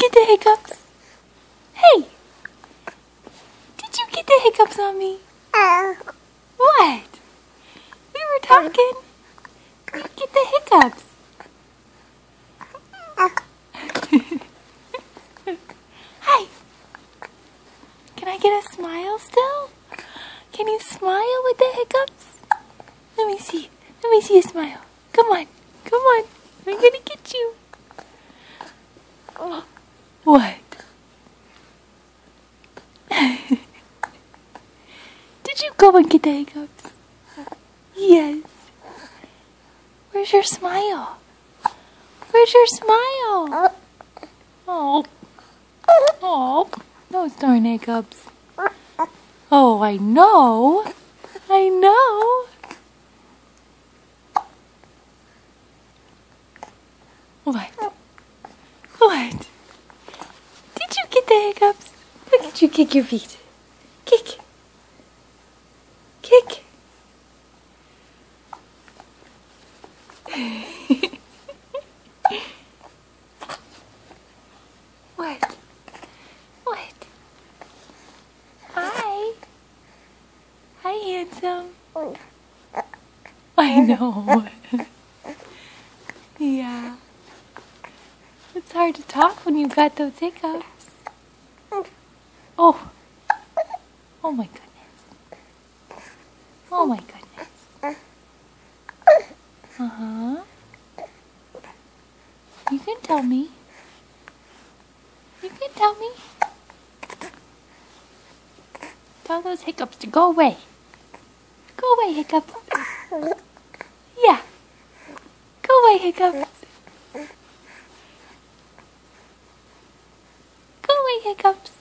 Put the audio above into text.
get the hiccups? Hey! Did you get the hiccups on me? What? We were talking. You get the hiccups. Hi. Can I get a smile still? Can you smile with the hiccups? Let me see. Let me see a smile. Come on. Come on. I'm gonna get you. What? Did you go and get the hiccups? Yes. Where's your smile? Where's your smile? Oh. Oh. Those darn hiccups. Oh, I know. I know. What? What? Did you get the hiccups? Look at you kick your feet. Kick. Kick. What? What? Hi. Hi, handsome. I know. Yeah. It's hard to talk when you've got those hiccups. Oh. Oh my goodness. Oh my goodness. Uh-huh. You can tell me. You can tell me. Tell those hiccups to go away. Go away, hiccups. Yeah. Go away, hiccups. Go away, hiccups.